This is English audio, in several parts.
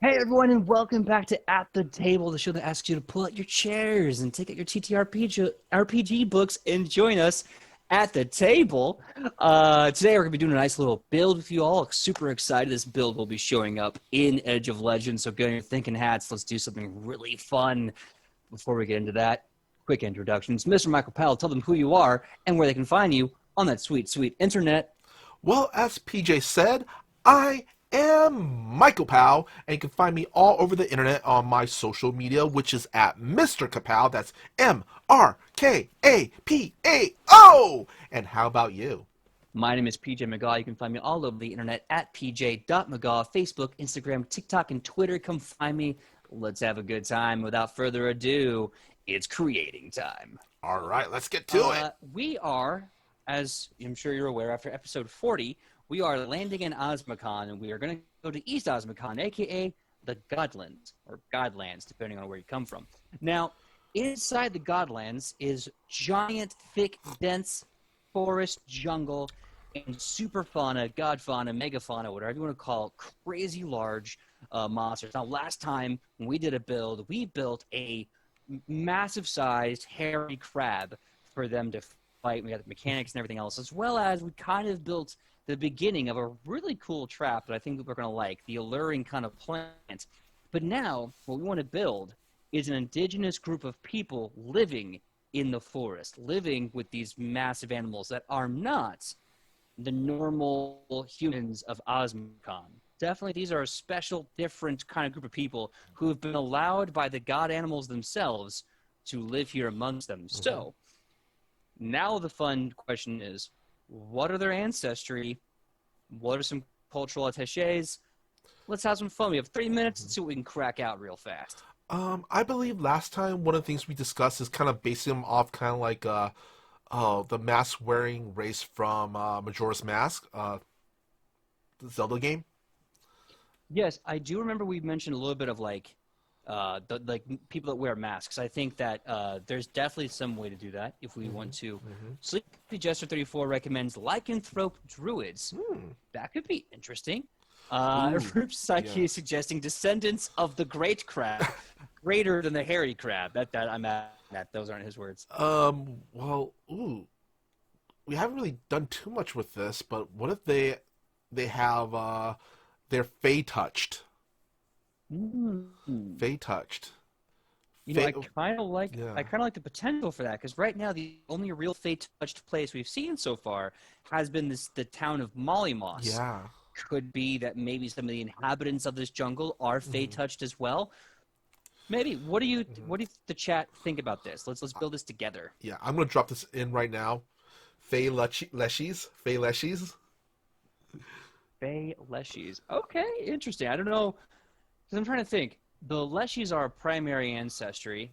Hey everyone, and welcome back to At the Table, the show that asks you to pull out your chairs and take out your TTRPG books and join us at the table. Today we're gonna be doing a nice little build with you all. Super excited! This build will be showing up in Edge of Legends. So get on your thinking hats. Let's do something really fun. Before we get into that, quick introductions. Mr. Michael Powell, tell them who you are and where they can find you on that sweet, sweet internet. Well, as PJ said, I am Michael Pow, and you can find me all over the internet on my social media, which is at Mr. Kapow. That's MrKapao. And how about you? My name is PJ McGaw. You can find me all over the internet at pj.mcgaw, Facebook, Instagram, TikTok, and Twitter. Come find me. Let's have a good time. Without further ado, it's creating time. All right, let's get to it. We are, as I'm sure you're aware, after episode 40, we are landing in Ahzmakahn, and we are going to go to East Ahzmakahn, a.k.a. the Godlands, or Godlands, depending on where you come from. Now, inside the Godlands is giant, thick, dense forest, jungle, and super fauna, god fauna, megafauna, whatever you want to call it, crazy large monsters. Now, last time when we did a build, we built a massive-sized hairy crab for them to fight. We had the mechanics and everything else, as well as we kind of built the beginning of a really cool trap that I think we're going to like, the alluring kind of plant. But now, what we want to build is an indigenous group of people living in the forest, living with these massive animals that are not the normal humans of Ahzmakahn. Definitely, these are a special, different kind of group of people who have been allowed by the god animals themselves to live here amongst them. Mm-hmm. So, now the fun question is, what are their ancestry? What are some cultural attaches? Let's have some fun. We have 30 minutes and see what we can crack out real fast. I believe last time one of the things we discussed is kind of basing them off kind of like the mask-wearing race from Majora's Mask, the Zelda game. Yes, I do remember we mentioned a little bit of like people that wear masks. I think that there's definitely some way to do that if we want to. Sleepy Jester 34 recommends lycanthrope druids. That could be interesting. Roop Psyche is suggesting descendants of the great crab, greater than the hairy crab. That I'm at. Those aren't his words. We haven't really done too much with this, but what if they have they're Fey touched? Fey touched. I kind of like the potential for that, because right now the only real Fey touched place we've seen so far has been the town of Mollymoss. Yeah. Could be that maybe some of the inhabitants of this jungle are Fey touched as well. Maybe. What do the chat think about this? Let's build this together. Yeah, I'm gonna drop this in right now. Fey leshies. Fey leshies. Fey leshies. Okay, interesting. I don't know, because I'm trying to think. The leshies are primary ancestry,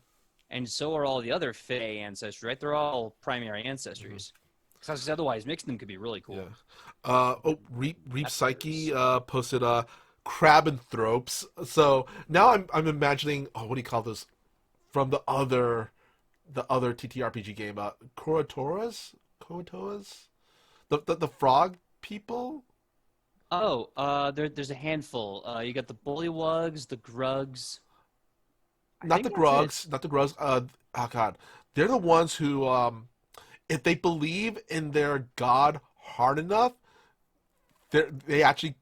and so are all the other Fey ancestry, right? They're all primary ancestries. Because otherwise, mixing them could be really cool. Yeah. Reap Psyche posted crabanthropes. So now I'm imagining, what do you call this? From the other TTRPG game, Kurotoras? The frog people? There's a handful. You got the bullywugs, the grugs. Not the grugs. Oh god, they're the ones who, if they believe in their god hard enough, they actually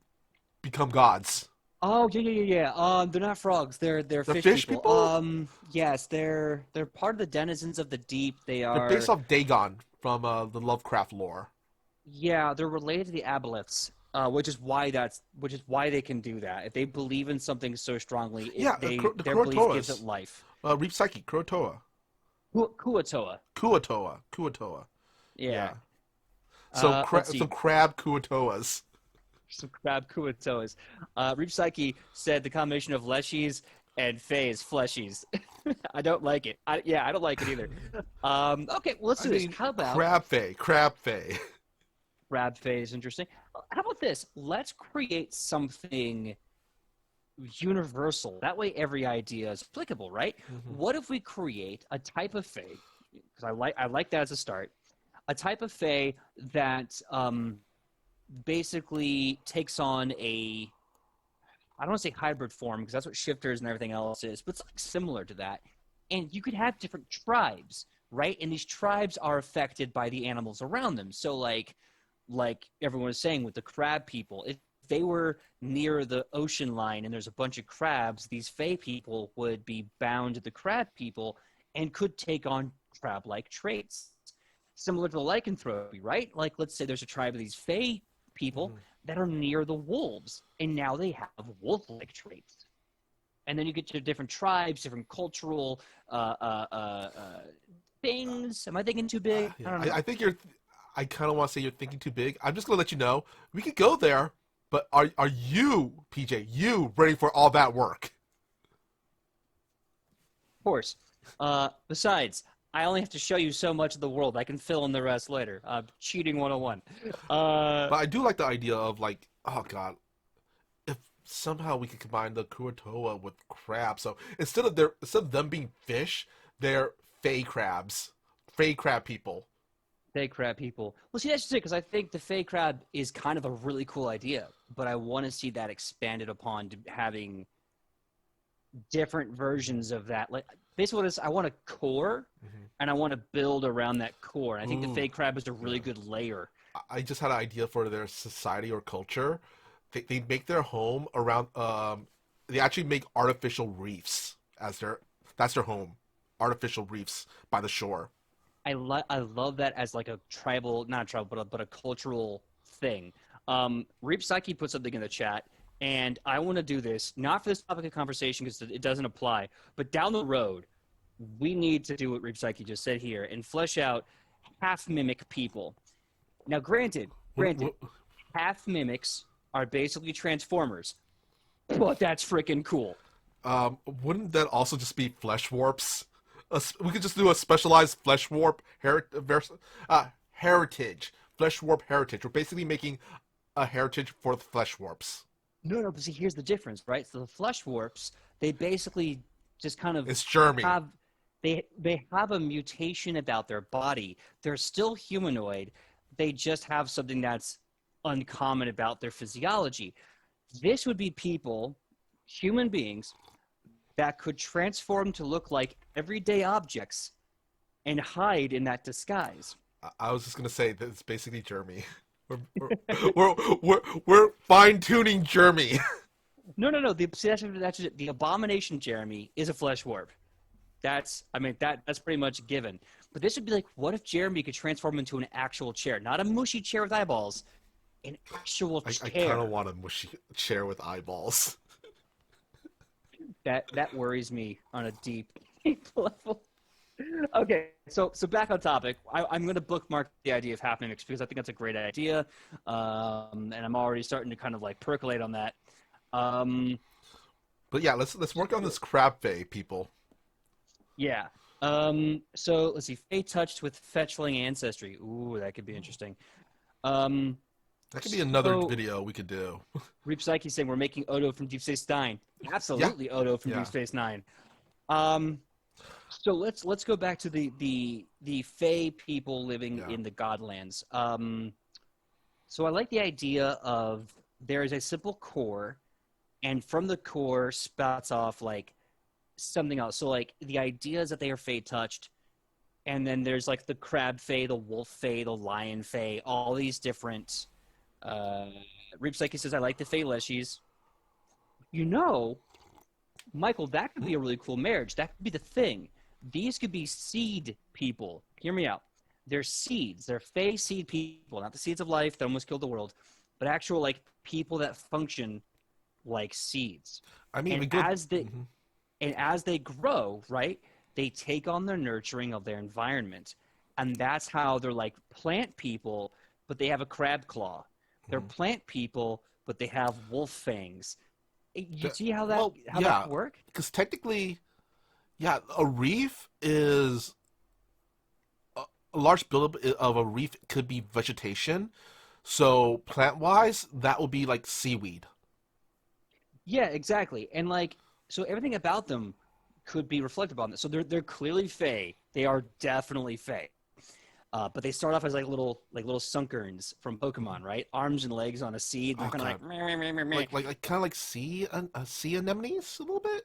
become gods. Oh yeah. They're not frogs. They're fish people. Yes, they're part of the denizens of the deep. They're based off Dagon from the Lovecraft lore. Yeah, they're related to the aboleths. Which is why they can do that. If they believe in something so strongly, their belief gives it life. Reap Psyche, Kurotoa. Kuatoa. Yeah. So some crab Kuatoas. Some crab Kuatoas. Reap Psyche said the combination of leshies and Fey is fleshies. I don't like it. I don't like it either. Okay, well, let's do this. How about Crab Fey? Crab Fey is interesting. How about this? Let's create something universal. That way every idea is applicable, right? What if we create a type of Fey? Because I like that as a start. A type of Fey that basically takes on a I don't want to say hybrid form because that's what shifters and everything else is, but it's like similar to that. And you could have different tribes, right? And these tribes are affected by the animals around them. So like everyone was saying with the crab people, if they were near the ocean line and there's a bunch of crabs, these Fey people would be bound to the crab people and could take on crab-like traits. Similar to the lycanthropy, right? Like, let's say there's a tribe of these Fey people that are near the wolves, and now they have wolf-like traits. And then you get to different tribes, different cultural things. Am I thinking too big? Yeah. I don't know. I think you're. I kind of want to say you're thinking too big. I'm just gonna let you know we could go there, but are you, PJ, you ready for all that work? Of course. Besides, I only have to show you so much of the world. I can fill in the rest later. Cheating 101. But I do like the idea of like, oh god, if somehow we could combine the Kuatoa with crab. So instead of them being fish, they're fey crabs, fey crab people. Fey crab people. Well, see, that's just it, because I think the Fey crab is kind of a really cool idea, but I want to see that expanded upon to having different versions of that. Like, basically, what it is, I want a core, and I want to build around that core. And I think the Fey crab is a really good layer. I just had an idea for their society or culture. They make their home around. They actually make artificial reefs as that's their home. Artificial reefs by the shore. I love that as like a tribal, not a tribal, but a cultural thing. Reap Psyche put something in the chat, and I want to do this, not for this topic of conversation because it doesn't apply, but down the road, we need to do what Reap Psyche just said here and flesh out half-mimic people. Now, granted, half mimics are basically transformers, but that's freaking cool. Wouldn't that also just be flesh warps? We could just do a specialized flesh warp heritage. Flesh warp heritage. We're basically making a heritage for the flesh warps. No, but see, here's the difference, right? So the flesh warps, they basically just kind of It's Jeremy. They have a mutation about their body. They're still humanoid. They just have something that's uncommon about their physiology. This would be people, human beings, that could transform to look like everyday objects and hide in that disguise. I was just gonna say that it's basically Jeremy. We're fine tuning Jeremy. No. That's the abomination. Jeremy is a flesh warp. That's pretty much given. But this would be like, what if Jeremy could transform into an actual chair, not a mushy chair with eyeballs, an actual chair. I kind of want a mushy chair with eyeballs. That worries me on a deep level. Okay, so back on topic. I'm going to bookmark the idea of half mimics because I think that's a great idea, and I'm already starting to kind of like percolate on that. But yeah, let's work on this crab fae people. Yeah. So let's see. Fey touched with fetchling ancestry. Ooh, that could be interesting. That could be another video we could do. Reap Psyche saying we're making Odo from Deep Space Nine. Absolutely, yeah. Odo from Deep Space Nine. So let's go back to the Fey people living in the Godlands. So I like the idea of there is a simple core, and from the core spouts off like something else. So like the idea is that they are Fey touched, and then there's like the crab Fey, the wolf Fey, the lion Fey, all these different. Reap Psyche says, I like the Fey Leshies. You know, Michael, that could be a really cool marriage. That could be the thing. These could be seed people. Hear me out. They're seeds. They're Fey seed people. Not the seeds of life that almost killed the world, but actual like people that function like seeds. I mean, and as they grow, right, they take on the nurturing of their environment. And that's how they're like plant people, but they have a crab claw. They're plant people, but they have wolf fangs. You see how that that work? Because technically, a reef is a large buildup of a reef could be vegetation. So plant-wise, that would be like seaweed. Yeah, exactly. And like, so everything about them could be reflective on this. So they're clearly Fey. They are definitely Fey. But they start off as like little sunkerns from Pokemon, right? Arms and legs on a seed. They're Oh kind of god, like meh, meh, meh, meh, meh. like kind of like sea anemones a little bit.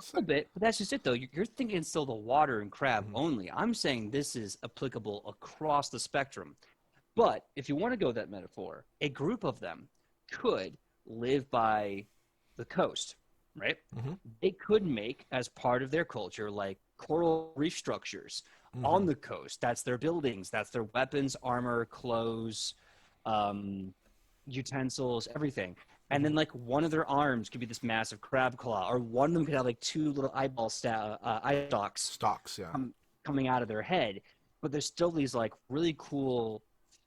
A little bit, but that's just it though. You're thinking still the water and crab Mm-hmm. only. I'm saying this is applicable across the spectrum. But if you want to go that metaphor, a group of them could live by the coast, right? Mm-hmm. They could make as part of their culture like coral reef structures Mm-hmm. on the coast. That's their buildings, that's their weapons, armor, clothes, um, utensils, everything. And Mm-hmm. then like one of their arms could be this massive crab claw, or one of them could have like two little eye stalks Stocks, yeah. coming out of their head. But there's still these like really cool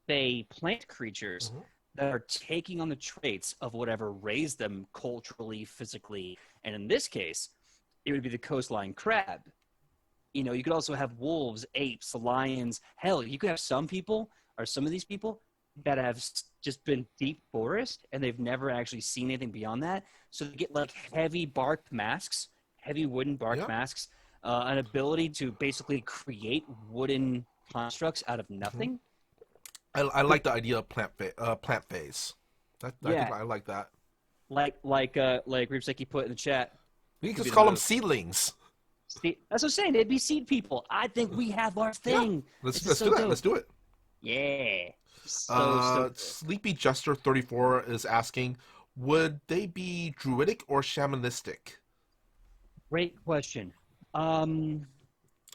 fey plant creatures Mm-hmm. that are taking on the traits of whatever raised them culturally, physically. And in this case, it would be the coastline crab. You could also have wolves, apes, lions. Hell, you could have some people, or some of these people, that have just been deep forest and they've never actually seen anything beyond that. So they get like heavy bark masks, heavy wooden bark Yeah. masks, an ability to basically create wooden constructs out of Mm-hmm. nothing. I But like the idea of plant phase. I think yeah, I like that. like Ripseki put in the chat, We can could be just the call them move. seedlings. See, that's what I'm saying. They'd be seed people. I think we have our Yeah, thing. This is let's so do that. Let's dope. do it. Yeah, so good. Sleepy Jester 34 is asking, would they be druidic or shamanistic? Great question. Um,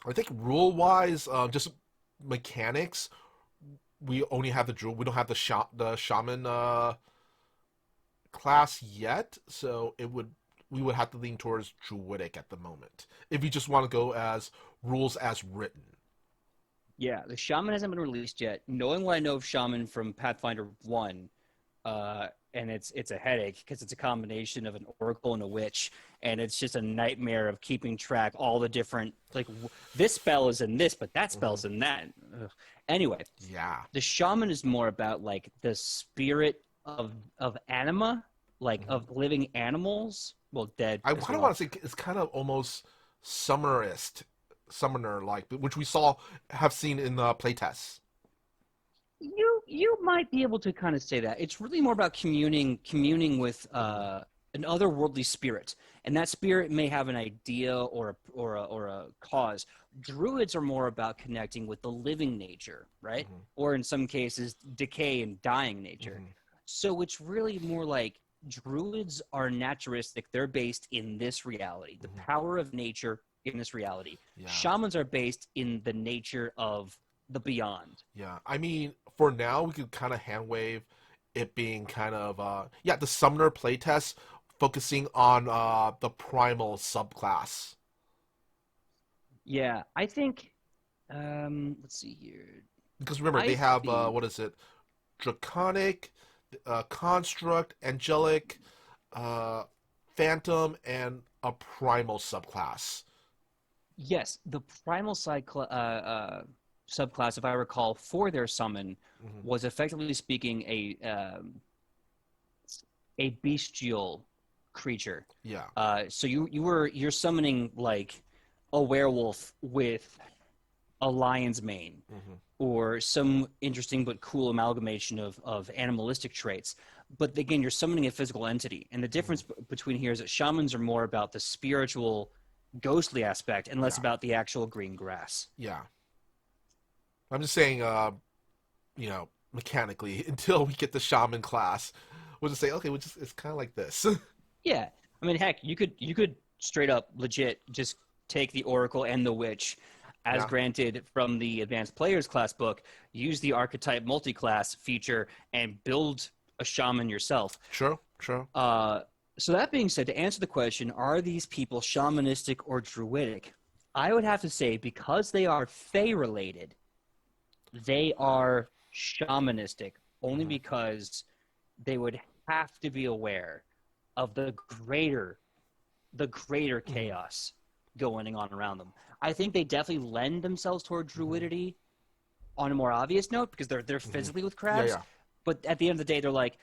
I think rule wise, just mechanics, we only have the druid. We don't have the shaman class yet, so we would have to lean towards druidic at the moment. If you just want to go as rules as written. Yeah, the shaman hasn't been released yet. Knowing what I know of shaman from Pathfinder 1, and it's a headache because it's a combination of an oracle and a witch, and it's just a nightmare of keeping track all the different this spell is in this, but that spell's in that. Ugh. Anyway, Yeah. the shaman is more about like the spirit of anima, like Mm-hmm. of living animals, well, dead I as kind of well. want to say it's kind of almost summoner like, which we have seen in the playtests. You might be able to kind of say that. It's really more about communing with Mm-hmm. an otherworldly spirit, and that spirit may have an idea or a cause. Druids are more about connecting with the living nature, right? Mm-hmm. Or in some cases, decay and dying nature. Mm-hmm. So it's really more like druids are naturalistic. They're based in this reality, the Mm-hmm. power of nature in this reality. Yeah. Shamans are based in the nature of the beyond. Yeah. I mean, for now, we could kind of hand wave it being kind of the summoner playtest focusing on the primal subclass. Yeah, I think. Let's see here. Because remember, I they have think what is it? Draconic, construct, angelic, uh, phantom, and a primal subclass. yes, the primal subclass, if I recall, for their summon Mm-hmm. was effectively speaking a bestial creature. Yeah. So you're summoning like a werewolf with a lion's mane, Mm-hmm. or some interesting but cool amalgamation of animalistic traits. But again, you're summoning a physical entity. And the difference between here is that shamans are more about the spiritual, ghostly aspect and less Yeah. about the actual green grass. Yeah. I'm just saying, mechanically, until we get the shaman class, we'll just say, okay, it's kind of like this. Yeah. I mean, heck, you could straight up legit just take the Oracle and the Witch as Yeah. granted from the Advanced Players class book, use the archetype multi-class feature, and build a shaman yourself. Sure, sure. So that being said, to answer the question, are these people shamanistic or druidic? I would have to say, because they are Fey related, they are shamanistic, only Mhm. because they would have to be aware of the greater chaos going on around them. I think they definitely lend themselves toward druidity on a more obvious note because they're physically with Yeah, crabs. yeah. But at the end of the day, they're like,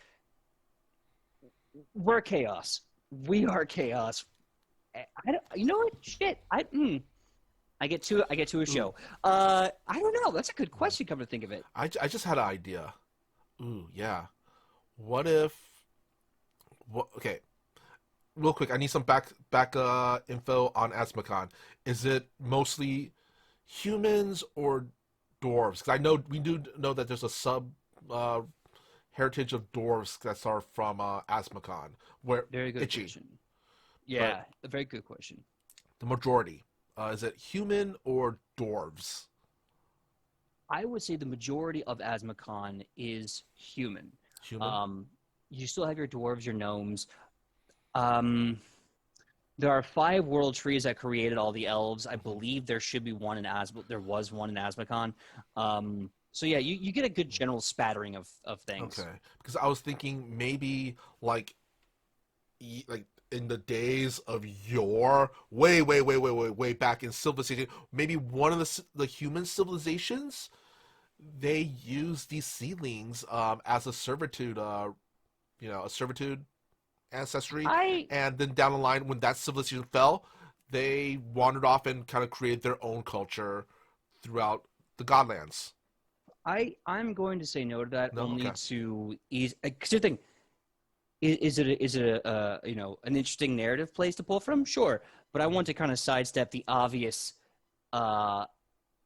we're chaos. We are chaos. You know what? Shit. I get to a Ooh, show. I don't know. That's a good question. Come to think of it. I just had an idea. Ooh, yeah. What if? What? Okay, real quick. I need some back info on Ahzmakahn. Is it mostly humans or dwarves? Because I know we do know that there's a sub uh, heritage of dwarves that are from Ahzmakahn, where Very good itchy, question. but Yeah, a very good question. the majority. Is it human or dwarves? I would say the majority of Asmacon is human. Human. Um, you still have your dwarves, your gnomes. Um, there are five world trees that created all the elves. I Hmm. believe there should be one in There was one in Asmacon. So yeah, you get a good general spattering of things. Okay, because I was thinking maybe like like in the days of yore, way back in civilization, maybe one of the human civilizations they used these seedlings as a servitude, a servitude ancestry, I and then down the line when that civilization fell, they wandered off and kind of created their own culture throughout the Godlands. I'm going to say no to that No, only okay, to ease. Because the thing is it an interesting narrative place to pull from? Sure, but I want to kind of sidestep the obvious uh,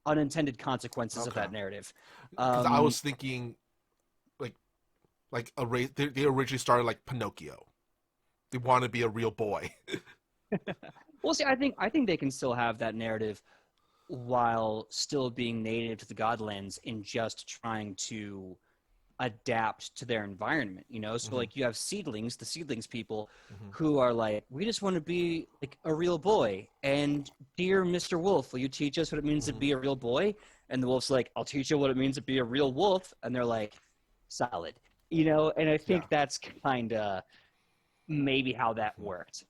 unintended consequences of okay, that narrative. because I Um, was thinking like a race. They originally started like Pinocchio. They want to be a real boy. we'll see. I think they can still have that narrative while still being native to the Godlands and just trying to adapt to their environment. So Hmm. like you have seedlings, the seedlings people, Hmm. who are like, we just want to be like a real boy. And dear Mr. Wolf, will you teach us what it means to Hmm. be a real boy? And the wolf's like, I'll teach you what it means to be a real wolf. And they're like, solid. And I Yeah. think that's kind of maybe how that Hmm. worked.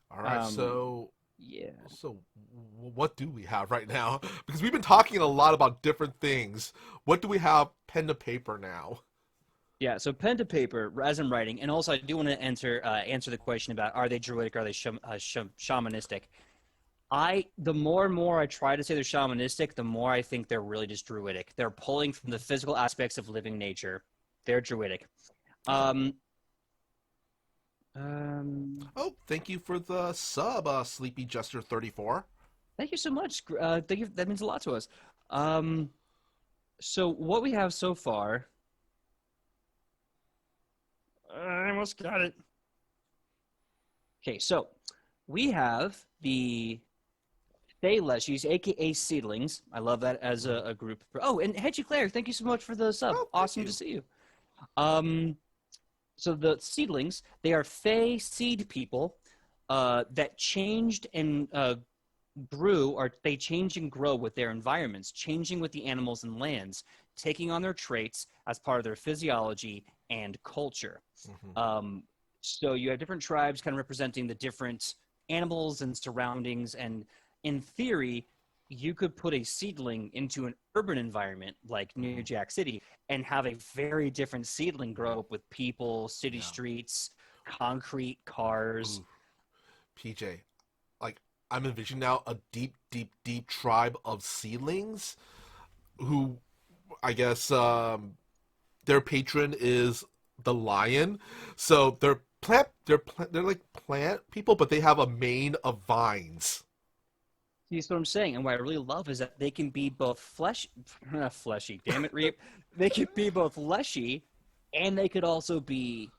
All right. Um, So, yeah. so what do we have right now? Because we've been talking a lot about different things. What do we have pen to paper now? Yeah, so pen to paper as I'm writing, and also I do want to answer the question about are they druidic, are they shamanistic? The more and more I try to say they're shamanistic, the more I think they're really just druidic. They're pulling from the physical aspects of living nature. They're druidic. Oh. Um, um, Oh, thank you for the sub, Sleepy Jester 34. Thank you so much. Thank you. That means a lot to us. Um, so what we have so far, I almost got it. Okay, so we have the Stay Leshies, aka Seedlings. I love that as Mhm. a group. Oh, and Hedgie Claire, thank you so much for the sub. Oh, thank Awesome to you. see you. Um, so the Seedlings, they are Fey seed people that changed and grew, or they change and grow with their environments, changing with the animals and lands, taking on their traits as part of their physiology and culture. Hmm. Um, so you have different tribes kind of representing the different animals and surroundings. And in theory, you could put a seedling into an urban environment like New Hmm. Jack City and have a very different seedling grow up with people, city Yeah. streets, concrete cars. Ooh, PJ. Like, I'm envisioning now a deep tribe of seedlings who, I guess, their patron is the lion. So they're like plant people, but they have a mane of vines. See, what I'm saying, and what I really love is that they can be both fleshy. Damn it, Reap. They could be both fleshy, and they could also be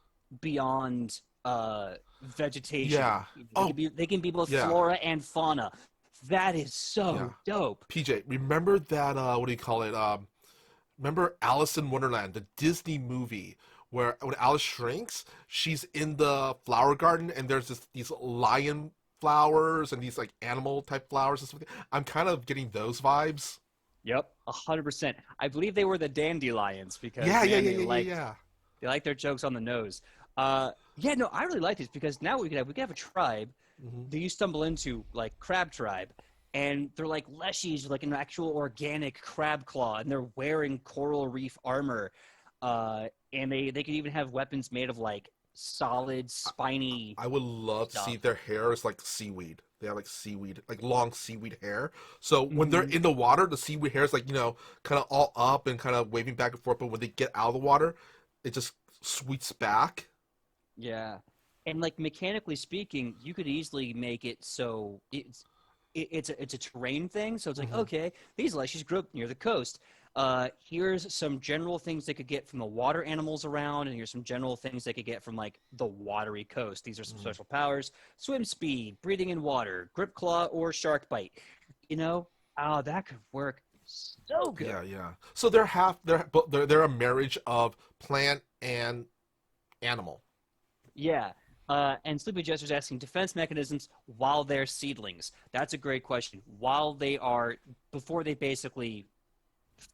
beyond vegetation. Yeah. They Oh, can be both yeah. flora and fauna. That is Yeah. so dope. PJ, remember that what do you call it? Remember Alice in Wonderland, the Disney movie where when Alice shrinks, she's in the flower garden and there's these lion flowers and these like animal type flowers and stuff. I'm kind of getting those vibes. Yep, 100%. I believe they were the dandelions because Yeah, yeah, man, yeah, they yeah, yeah, liked yeah. they like their jokes on the nose. Yeah, no, I really like these because now we could have a tribe Hmm. that you stumble into like crab tribe, and they're like leshies, like an actual organic crab claw, and they're wearing coral reef armor, and they could even have weapons made of like solid I, spiny I would love to see stuff. their hair is like seaweed. They have like seaweed, like long seaweed hair. So when they're Hmm. in the water, the seaweed hair is like kind of all up and kind of waving back and forth. But when they get out of the water, it just sweeps back. Yeah. And like mechanically speaking, you could easily make it so it's a terrain thing. So it's like, Hmm. okay, these leshies grew up near the coast. Here's some general things they could get from the water animals around, and here's some general things they could get from like the watery coast. These are some Hmm. special powers: swim speed, breathing in water, grip claw, or shark bite. You know, oh, that could work so good. Yeah, yeah. So they're a marriage of plant and animal. Yeah. And Sleepy Jester's asking defense mechanisms while they're seedlings. That's a great question. Before they basically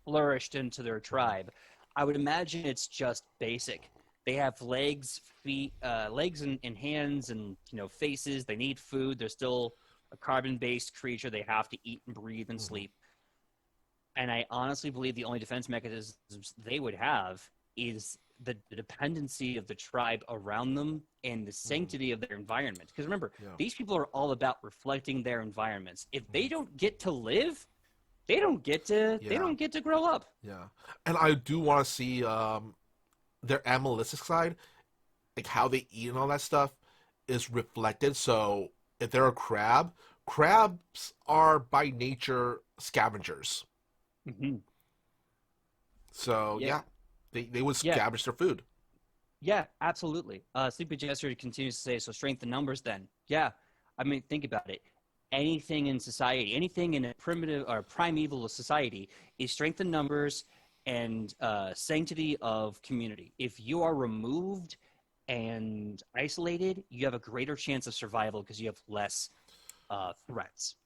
flourished into their tribe, I would imagine it's just basic. They have legs, feet, legs and hands, and faces. They need food. They're still a carbon-based creature. They have to eat and breathe and Hmm. sleep. And I honestly believe the only defense mechanisms they would have is the dependency of the tribe around them and the Hmm. sanctity of their environment. Because remember, Yeah. these people are all about reflecting their environments. If they Hmm. don't get to live, they Yeah. don't get to grow up. Yeah. And I do want to see their animalistic side, like how they eat and all that stuff, is reflected. So if they're a crab, crabs are by nature scavengers. Hmm. So Yeah, yeah, they would yeah, scavenge their food. yeah, absolutely. Sleepy Jester continues to say, so strength in numbers then. Yeah, I mean, think about it. Anything in society, anything in a primitive or primeval society is strength in numbers and sanctity of community. If you are removed and isolated, you have a greater chance of survival because you have less threats.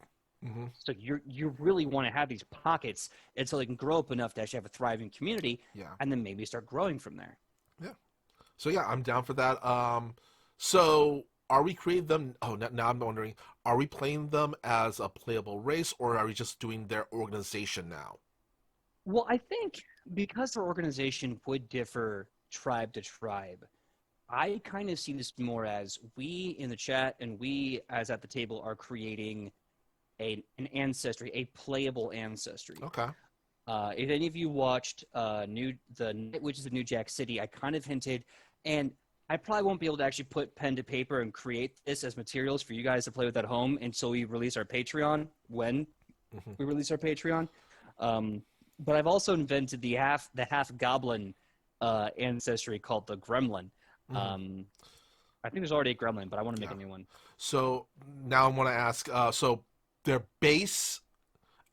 Hmm. So you really want to have these pockets until they can grow up enough to actually have a thriving community, Yeah. and then maybe start growing from there. Yeah. So yeah, I'm down for that. So are we creating them? Oh, now I'm wondering, are we playing them as a playable race, or are we just doing their organization now? Well, I think because their organization would differ tribe to tribe, I kind of see this more as we in the chat and we as at the table are creating an ancestry, a playable ancestry. Okay. If any of you watched the Night Witches of New Jack City, I kind of hinted, and I probably won't be able to actually put pen to paper and create this as materials for you guys to play with at home until we release our Patreon. When Hmm. we release our Patreon, um, but I've also invented the half goblin ancestry called the Gremlin. Hmm. Um, I think there's already a Gremlin, but I want to make Yeah. a new one. So now I want to ask. So their base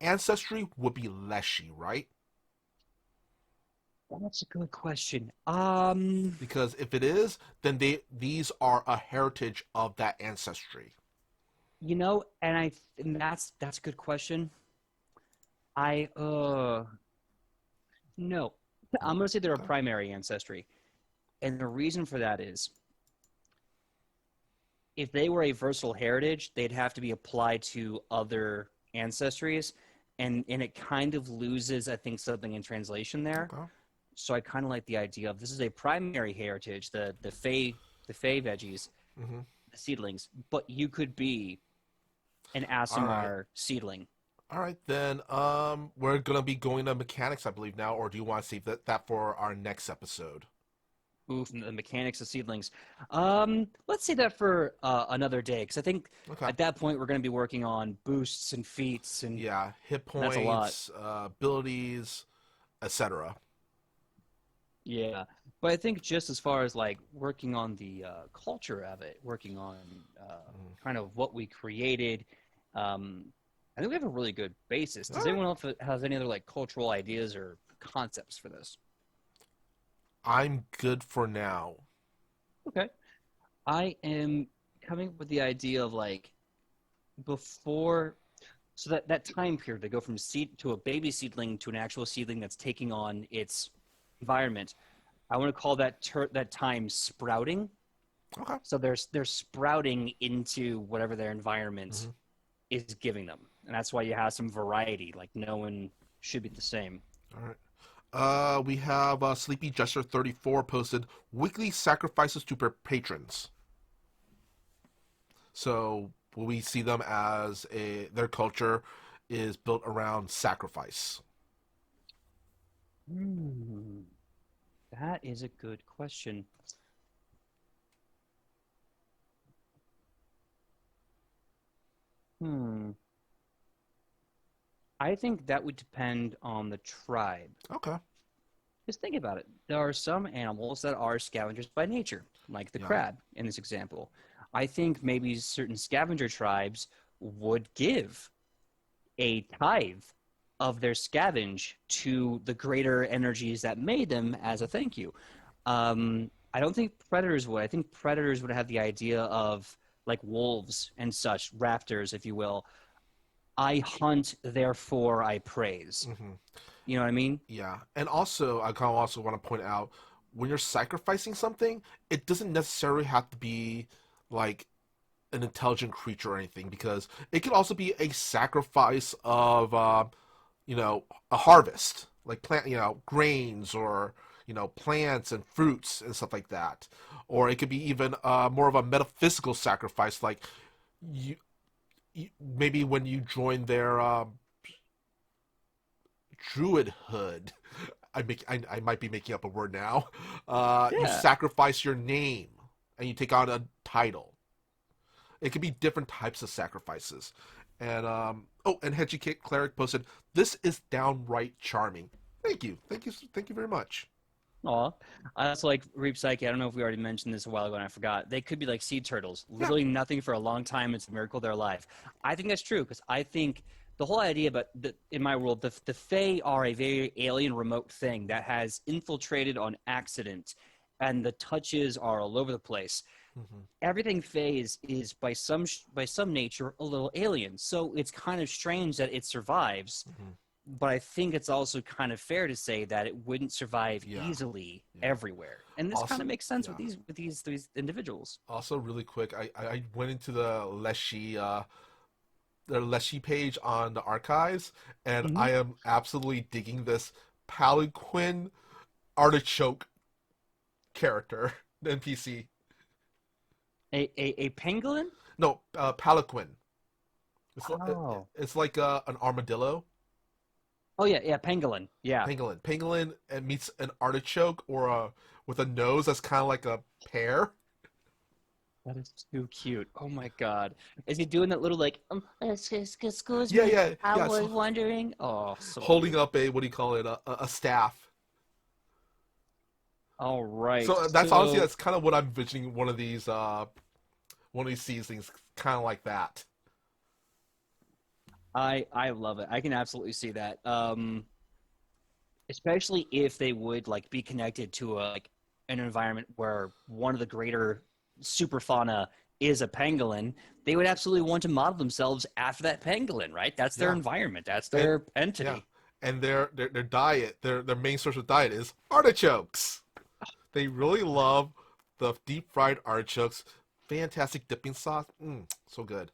ancestry would be Leshy, right? Well, that's a good question. Because if it is, then these are a heritage of that ancestry. And that's a good question. I No, I'm No. gonna say they're a Okay. primary ancestry, and the reason for that is if they were a versatile heritage, they'd have to be applied to other ancestries, and it kind of loses, I think, something in translation there. Okay. So I kind of like the idea of this is a primary heritage, the fey veggies, Hmm. the seedlings, but you could be an All right. Asimar seedling. All right, then we're gonna be going to mechanics, I believe now, or do you want to save that for our next episode? Oof, the mechanics of seedlings. Let's say that for another day, because I think Okay. at that point we're going to be working on boosts and feats, and Yeah, hit that's a lot. points, abilities, etc. Yeah, but I think just as far as like working on the culture of it, working on kind of what we created, um, I think we have a really good basis. All Does right, anyone else have any other like cultural ideas or concepts for this? I'm good for now. Okay, I am coming up with the idea of like before so that time period they go from seed to a baby seedling to an actual seedling that's taking on its environment. I want to call that time sprouting. Okay. So they're sprouting into whatever their environment Hmm. is giving them, and that's why you have some variety. Like no one should be the same. All right. We have Sleepy Jester 34 posted weekly sacrifices to patrons. So We see them as their culture is built around sacrifice. Hmm, that is a good question. Hmm. I think that would depend on the tribe. Okay. Just think about it. There are some animals that are scavengers by nature, like the Yeah. crab in this example. I think maybe certain scavenger tribes would give a tithe of their scavenge to the greater energies that made them as a thank you. I don't think predators would. I think predators would have the idea of like wolves and such, raptors, if you will. I hunt, therefore I praise. Hmm. You know what I mean? Yeah, and also I kind of also want to point out when you're sacrificing something, it doesn't necessarily have to be like an intelligent creature or anything because it could also be a sacrifice of a harvest like plant grains or plants and fruits and stuff like that, or it could be even more of a metaphysical sacrifice like you, maybe when you join their druidhood. I might be making up a word now. You Yeah. sacrifice your name and you take on a title. It could be different types of sacrifices. And and Hedgie Cleric posted, "This is downright charming." Thank you very much. Aw. That's like Reap Psyche. I don't know if we already mentioned this a while ago and I forgot. They could be like sea turtles. Yeah. Literally nothing for a long time. It's a miracle they're alive. I think that's true because I think the whole idea, but in my world, the Fae are a very alien, remote thing that has infiltrated on accident, and the touches are all over the place. Hmm. Everything Fae is by some nature a little alien. So it's kind of strange that it survives, Hmm. but I think it's also kind of fair to say that it wouldn't survive Yeah. easily Yeah. everywhere. And this kind Also, of makes sense with yeah. these individuals. Also, really quick, I went into the Leshy page on the archives, and Hmm. I am absolutely digging this Palanquin artichoke character NPC. A pangolin? No, Palanquin. Oh. It's like an armadillo. Oh yeah, yeah, pangolin. Yeah. Pangolin meets an artichoke or a with a nose that's kind of like a pear, That is too cute. Oh my God. Is he doing that little like excuse yeah, me, yeah, I yeah. was So wondering. Oh, so holding cute. up a what do you call it, a staff. All right. So that's honestly So that's kind of what I'm envisioning one of these seasons, kind of like that. I love it. I can absolutely see that. Especially if they would like be connected to a like an environment where one of the greater super fauna is a pangolin, they would absolutely want to model themselves after that pangolin, right? That's their Yeah, environment, that's and their yeah, entity. and their diet, their main source of diet is artichokes. They really love the deep fried artichokes. Fantastic dipping sauce. So good.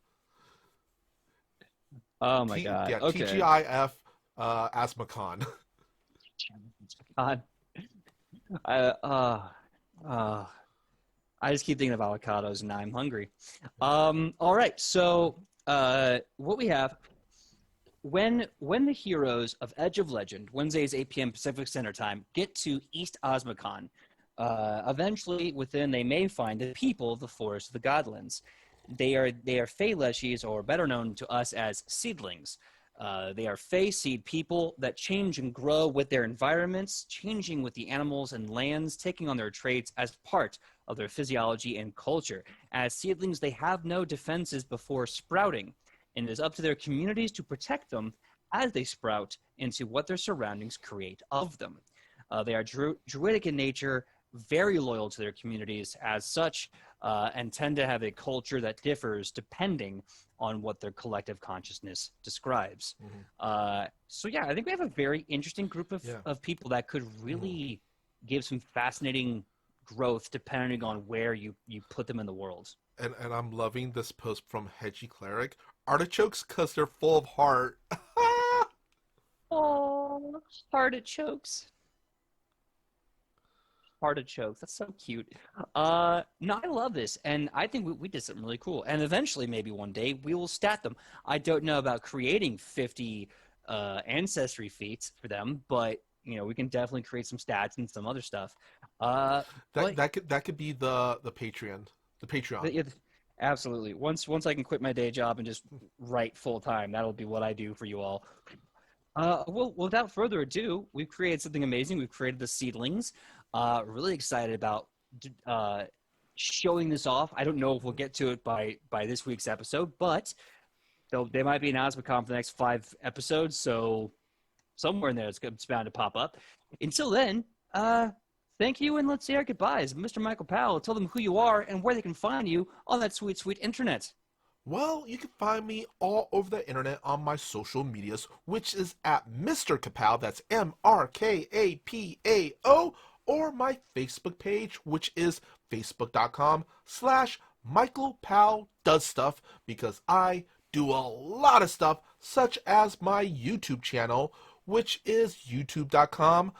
Oh my God. Okay. TGIF Ahzmakahn. God. I uh I just keep thinking of avocados and now I'm hungry. All right. So what we have when the heroes of Edge of Legend, Wednesdays 8 p.m. Pacific Standard Time, get to East Ahzmakahn, eventually within they may find the people of the Forest of the Godlands. They are Fey Leshies, or better known to us as Seedlings. They are Fey seed people that change and grow with their environments, changing with the animals and lands, taking on their traits as part of their physiology and culture. As seedlings, they have no defenses before sprouting, and it is up to their communities to protect them as they sprout into what their surroundings create of them. They are druidic in nature, very loyal to their communities as such, and tend to have a culture that differs depending on what their collective consciousness describes. Hmm. So, yeah, I think we have a very interesting group Yeah. of people that could Hmm. really give some fascinating growth depending on where you put them in the world. And I'm loving this post from Hedgie Cleric. Artichokes because they're full of heart. Oh, artichokes. Artichokes. That's so cute. No, I love this, and I think we did something really cool. And eventually, maybe one day, we will stat them. I don't know about creating 50 ancestry feats for them, but we can definitely create some stats and some other stuff. That But that could be the Patreon. The Patreon. yeah, absolutely. Once I can quit my day job and just write full time, that'll be what I do for you all. Well, without further ado, we've created something amazing. We've created the Seedlings. Really excited about uh, showing this off. I don't know if we'll get to it by this week's episode, but they might be an Ahzmakahn for the next 5 episodes, so somewhere in there it's bound to pop up. Until then, thank you, and let's say our goodbyes. Mr. Michael Powell, tell them who you are and where they can find you on that sweet, sweet internet. Well, you can find me all over the internet on my social medias, which is at Mr. Kapow, that's MrKapao, or my Facebook page, which is facebook.com/Michael Powell Does Stuff, because I do a lot of stuff, such as my YouTube channel, which is youtube.com/,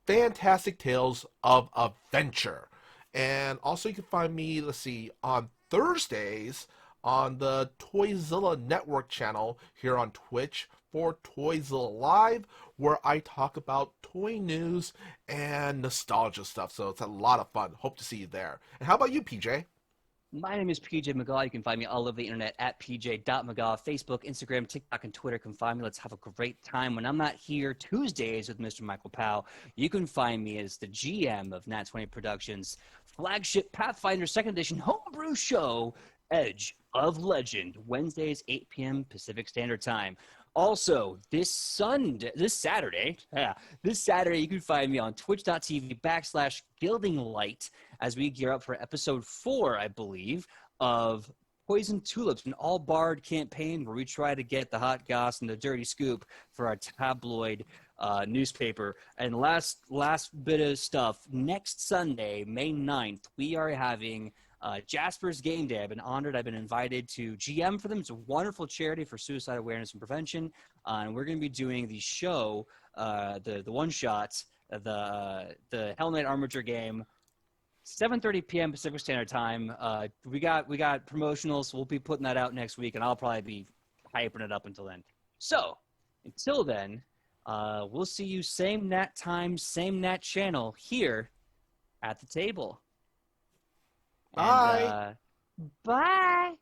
Fantastic Tales of Adventure. And also, you can find me, let's see, on Thursdays on the Toyzilla Network channel here on Twitch for Toyzilla Live, where I talk about toy news and nostalgia stuff. So it's a lot of fun. Hope to see you there. And how about you, PJ? My name is PJ McGaw. You can find me all over the internet at pj.mcgaw. Facebook, Instagram, TikTok, and Twitter. Come find me. Let's have a great time. When I'm not here Tuesdays with Mr. Michael Powell, you can find me as the GM of Nat20 Productions flagship Pathfinder 2nd Edition homebrew show, Edge of Legend, Wednesdays, 8 p.m. Pacific Standard Time. Also, this Saturday, you can find me on twitch.tv/GildingLight as we gear up for episode 4, I believe, of Poison Tulips, an all-barred campaign where we try to get the hot goss and the dirty scoop for our tabloid newspaper. And last bit of stuff, next Sunday, May 9th, we are having Jasper's Game Day. I've been honored. I've been invited to GM for them. It's a wonderful charity for suicide awareness and prevention. And we're going to be doing the show, the one-shot, the Hell Knight Armature game, 7:30 p.m. Pacific Standard Time. We got promotionals. We'll be putting that out next week, and I'll probably be hyping it up until then. So until then, we'll see you same Nat time, same Nat channel here at the table. Bye. And, bye.